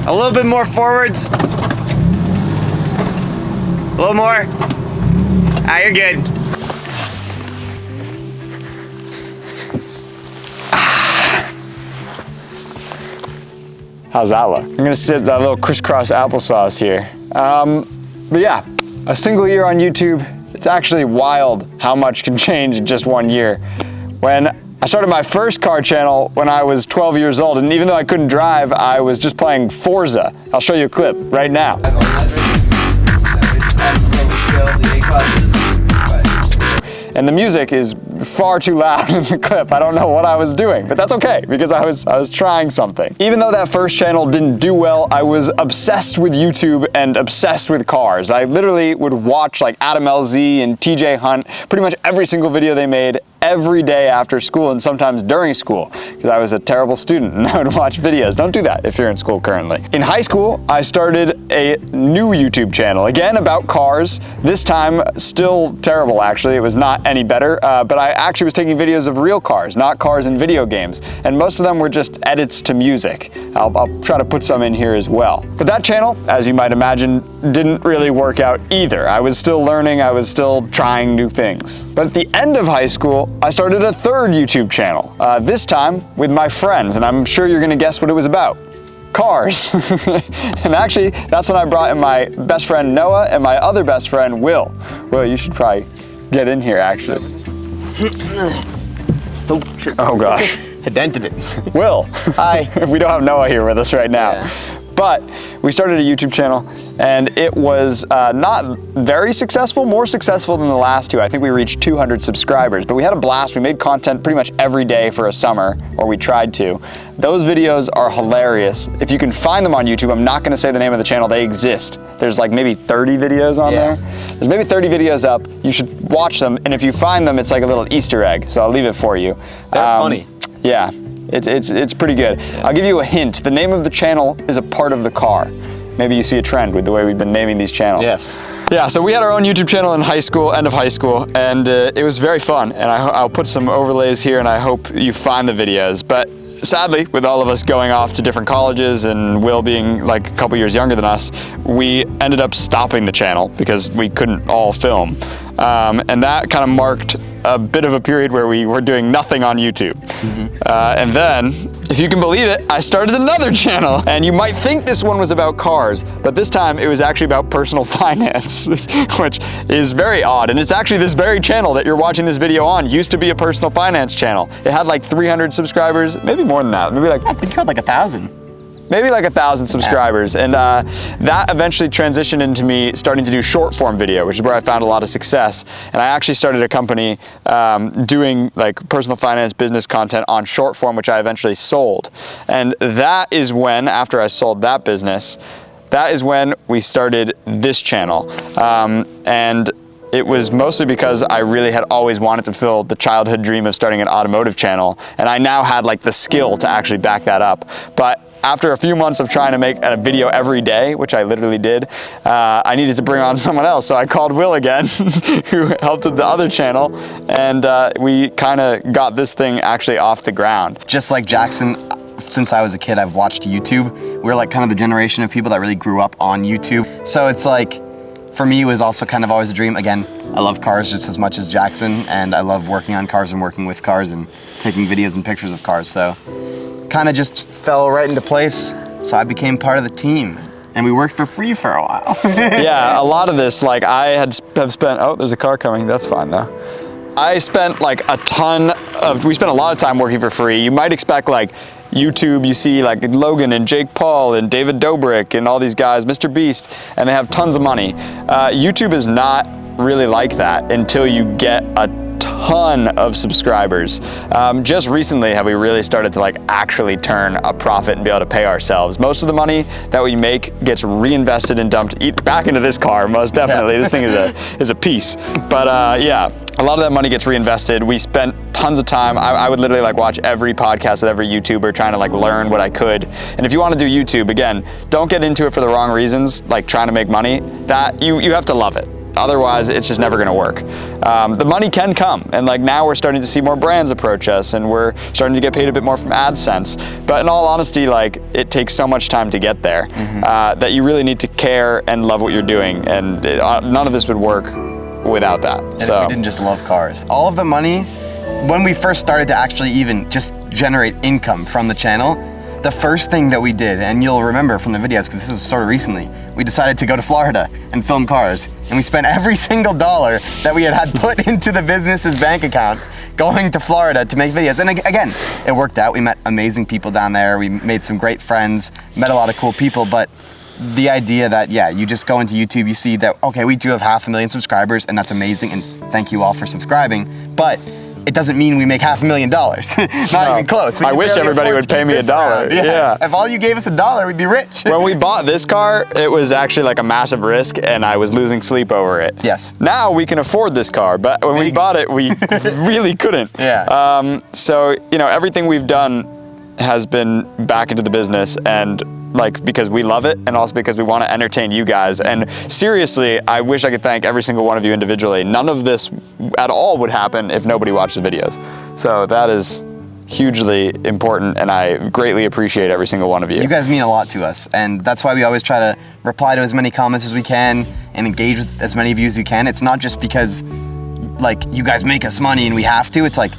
A little bit more forwards. A little more. Ah, you're good. How's that look? I'm gonna sit that little crisscross applesauce here. But yeah, a single year on YouTube, it's actually wild how much can change in just 1 year. When I started my first car channel when I was 12 years old, and even though I couldn't drive, I was just playing Forza. I'll show you a clip right now. And the music is far too loud in the clip. I don't know what I was doing, but that's okay because I was trying something. Even though that first channel didn't do well, I was obsessed with YouTube and obsessed with cars. I literally would watch like Adam LZ and TJ Hunt, pretty much every single video they made every day after school and sometimes during school because I was a terrible student and I would watch videos. Don't do that if you're in school currently. In high school, I started a new YouTube channel, again about cars. This time, still terrible actually. It was not any better, but I actually was taking videos of real cars, not cars in video games. And most of them were just edits to music. I'll try to put some in here as well. But that channel, as you might imagine, didn't really work out either. I was still learning, I was still trying new things. But at the end of high school, I started a third YouTube channel, this time with my friends, and I'm sure you're gonna guess what it was about. Cars. And actually, that's when I brought in my best friend Noah and my other best friend Will. Will, you should probably get in here actually. Oh, shit. Oh gosh. I dented it. Will. Hi. We don't have Noah here with us right now. Yeah. But we started a YouTube channel and it was not very successful, more successful than the last two. I think we reached 200 subscribers, but we had a blast. We made content pretty much every day for a summer, or we tried to. Those videos are hilarious. If you can find them on YouTube, I'm not gonna say the name of the channel, they exist. There's like maybe 30 videos on there. There's maybe 30 videos up. You should watch them, and if you find them, it's like a little Easter egg, so I'll leave it for you. They're funny. Yeah. It's pretty good. Yeah. I'll give you a hint. The name of the channel is a part of the car. Maybe you see a trend with the way we've been naming these channels. Yes. Yeah, so we had our own YouTube channel in high school, end of high school, and it was very fun. And I'll put some overlays here and I hope you find the videos. But sadly, with all of us going off to different colleges and Will being like a couple years younger than us, we ended up stopping the channel because we couldn't all film. And that kind of marked a bit of a period where we were doing nothing on YouTube. And then, if you can believe it, I started another channel. And you might think this one was about cars, but this time it was actually about personal finance, which is very odd. And it's actually this very channel that you're watching this video on used to be a personal finance channel. It had like 300 subscribers, maybe more than that, maybe like, I think you had like 1,000. Maybe like 1,000 subscribers. And that eventually transitioned into me starting to do short form video, which is where I found a lot of success. And I actually started a company doing like personal finance business content on short form, which I eventually sold. And that is when, after I sold that business, that is when we started this channel. And it was mostly because I really had always wanted to fulfill the childhood dream of starting an automotive channel. And I now had like the skill to actually back that up. But after a few months of trying to make a video every day, which I literally did, I needed to bring on someone else. So I called Will again, who helped with the other channel. And we kind of got this thing actually off the ground. Just like Jackson, since I was a kid, I've watched YouTube. We're like kind of the generation of people that really grew up on YouTube. So it's like, for me, it was also kind of always a dream. Again, I love cars just as much as Jackson, and I love working on cars and working with cars and taking videos and pictures of cars. So kind of just fell right into place. So I became part of the team, and we worked for free for a while. Yeah, a lot of this, like I have spent, oh, there's a car coming, that's fine though. I spent like we spent a lot of time working for free. You might expect like YouTube, you see like Logan and Jake Paul and David Dobrik and all these guys, Mr. Beast, and they have tons of money. YouTube is not really like that until you get a ton of subscribers. Just recently have we really started to like actually turn a profit and be able to pay ourselves. Most of the money that we make gets reinvested and dumped back into this car, most definitely. Yeah. This thing is a piece. But yeah, a lot of that money gets reinvested. We spent tons of time. I would literally like watch every podcast with every YouTuber trying to like learn what I could. And if you want to do YouTube, again, don't get into it for the wrong reasons, like trying to make money. That you have to love it. otherwise it's just never gonna work. The money can come, and like now we're starting to see more brands approach us, and we're starting to get paid a bit more from AdSense. But in all honesty, like it takes so much time to get there that you really need to care and love what you're doing, and none of this would work without that. And if we didn't just love cars. All of the money, when we first started to actually even just generate income from the channel, the first thing that we did, and you'll remember from the videos because this was sort of recently, we decided to go to Florida and film cars, and we spent every single dollar that we had put into the business's bank account going to Florida to make videos. And again, it worked out. We met amazing people down there. We made some great friends, met a lot of cool people, but the idea that, yeah, you just go into YouTube, you see that, okay, we do have 500,000 subscribers, and that's amazing, and thank you all for subscribing, but it doesn't mean we make $500,000. Not even close. I wish everybody would pay me $1. Yeah. If all you gave us $1, we'd be rich. When we bought this car, it was actually like a massive risk, and I was losing sleep over it. Yes. Now we can afford this car, but when we bought it, we really couldn't. Yeah. So, you know, everything we've done has been back into the business, and like because we love it, and also because we want to entertain you guys. And seriously, I wish I could thank every single one of you individually. None of this at all would happen if nobody watched the videos. So that is hugely important, and I greatly appreciate every single one of you. You guys mean a lot to us, and that's why we always try to reply to as many comments as we can and engage with as many of you as we can. It's not just because like you guys make us money and we have to. It's like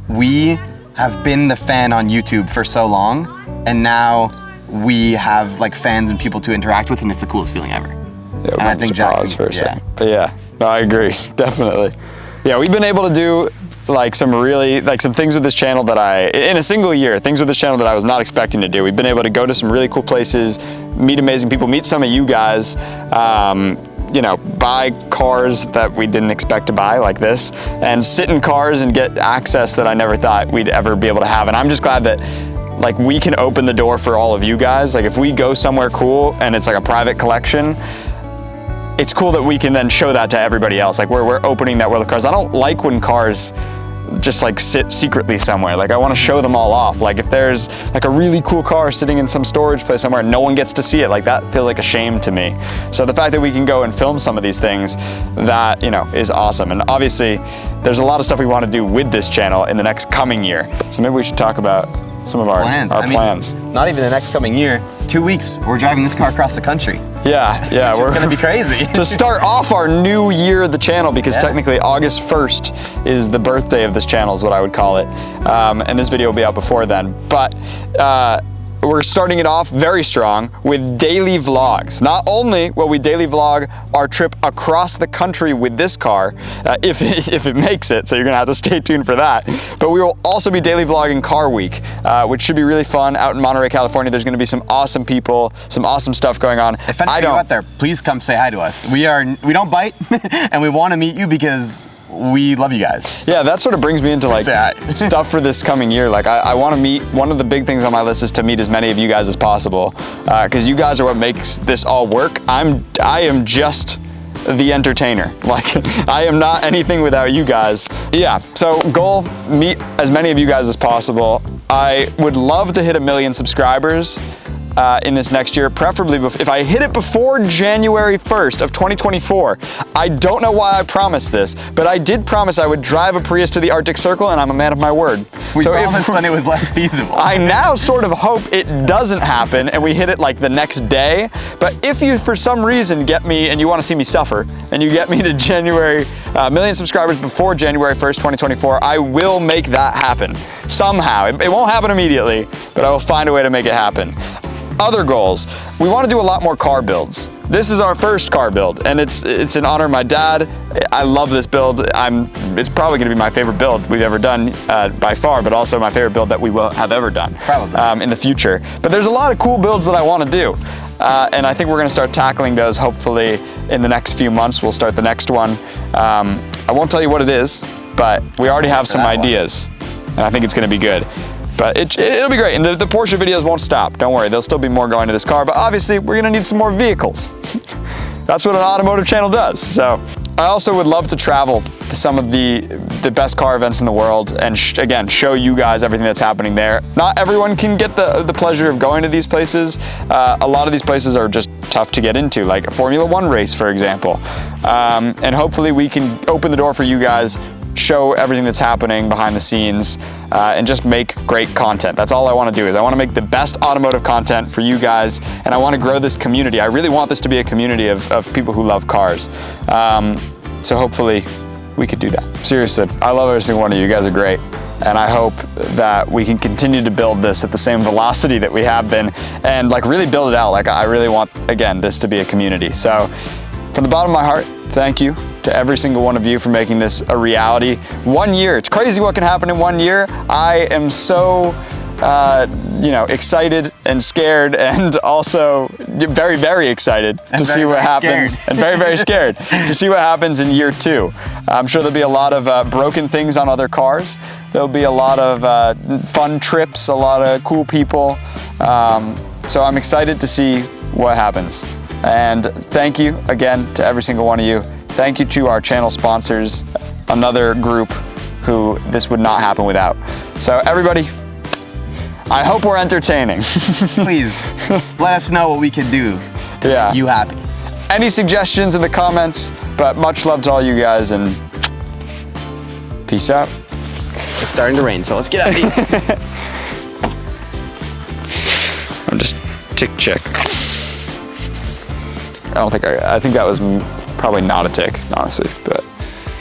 we have been the fan on YouTube for so long, and now we have like fans and people to interact with, and it's the coolest feeling ever. Yeah, and I think Jackson, for a second. Yeah, no, I agree, definitely. Yeah, we've been able to do like some things with this channel that in a single year, things with this channel that I was not expecting to do. We've been able to go to some really cool places, meet amazing people, meet some of you guys, you know, buy cars that we didn't expect to buy like this, and sit in cars and get access that I never thought we'd ever be able to have. And I'm just glad that like we can open the door for all of you guys. Like if we go somewhere cool and it's like a private collection, it's cool that we can then show that to everybody else. Like we're opening that world of cars. I don't like when cars just like sit secretly somewhere. Like I want to show them all off. Like if there's like a really cool car sitting in some storage place somewhere and no one gets to see it, like that feels like a shame to me. So the fact that we can go and film some of these things, that, you know, is awesome. And obviously there's a lot of stuff we want to do with this channel in the next coming year. So maybe we should talk about some of our plans. Not even the next coming year, 2 weeks, we're driving this car across the country. Yeah, we're gonna be crazy. To start off our new year of the channel, because technically August 1st is the birthday of this channel, is what I would call it. And this video will be out before then. But we're starting it off very strong with daily vlogs. Not only will we daily vlog our trip across the country with this car, if it makes it, so you're gonna have to stay tuned for that, but we will also be daily vlogging Car Week, which should be really fun out in Monterey, California. There's gonna be some awesome people, some awesome stuff going on. If any of you out there, please come say hi to us. We don't bite, and we wanna meet you because we love you guys. So. Yeah, that sort of brings me into like stuff for this coming year. Like I want to meet, one of the big things on my list is to meet as many of you guys as possible, because you guys are what makes this all work. I am just the entertainer. Like I am not anything without you guys. Yeah, so goal, meet as many of you guys as possible. I would love to hit 1 million subscribers in this next year, preferably if I hit it before January 1st of 2024. I don't know why I promised this, but I did promise I would drive a Prius to the Arctic Circle, and I'm a man of my word. We promised when it was less feasible. I now sort of hope it doesn't happen and we hit it like the next day, but if you for some reason get me, and you want to see me suffer, and you get me to January, 1 million subscribers before January 1st, 2024, I will make that happen somehow. It won't happen immediately, but I will find a way to make it happen. Other goals, we want to do a lot more car builds. This is our first car build, and it's in honor of my dad. I love this build. It's probably going to be my favorite build we've ever done by far, but also my favorite build that we will have ever done in the future. But there's a lot of cool builds that I want to do, and I think we're going to start tackling those hopefully in the next few months. We'll start the next one. I won't tell you what it is, but we already have some ideas, and I think it's going to be good. But it'll be great, and the Porsche videos won't stop. Don't worry, there'll still be more going to this car, but obviously we're gonna need some more vehicles. That's what an automotive channel does. So I also would love to travel to some of the best car events in the world and again, show you guys everything that's happening there. Not everyone can get the pleasure of going to these places. A lot of these places are just tough to get into, like a Formula One race, for example. And hopefully we can open the door for you guys, show everything that's happening behind the scenes, and just make great content. That's all I want to do, is I want to make the best automotive content for you guys, and I want to grow this community. I really want this to be a community of people who love cars. So hopefully we could do that. Seriously, I love every single one of you. You guys are great. And I hope that we can continue to build this at the same velocity that we have been, and like really build it out. Like I really want, again, this to be a community. So from the bottom of my heart, thank you to every single one of you for making this a reality. 1 year, it's crazy what can happen in 1 year. I am so, you know, excited and scared, and also very, very excited to see what happens, and very, very scared to see what happens in year 2. I'm sure there'll be a lot of broken things on other cars. There'll be a lot of fun trips, a lot of cool people. So I'm excited to see what happens. And thank you again to every single one of you. Thank you to our channel sponsors, another group who this would not happen without. So everybody, I hope we're entertaining. Please, let us know what we can do to make you happy. Any suggestions in the comments, but much love to all you guys, and peace out. It's starting to rain, so let's get out of here. I'm just tick. I think that was probably not a tick, honestly, but.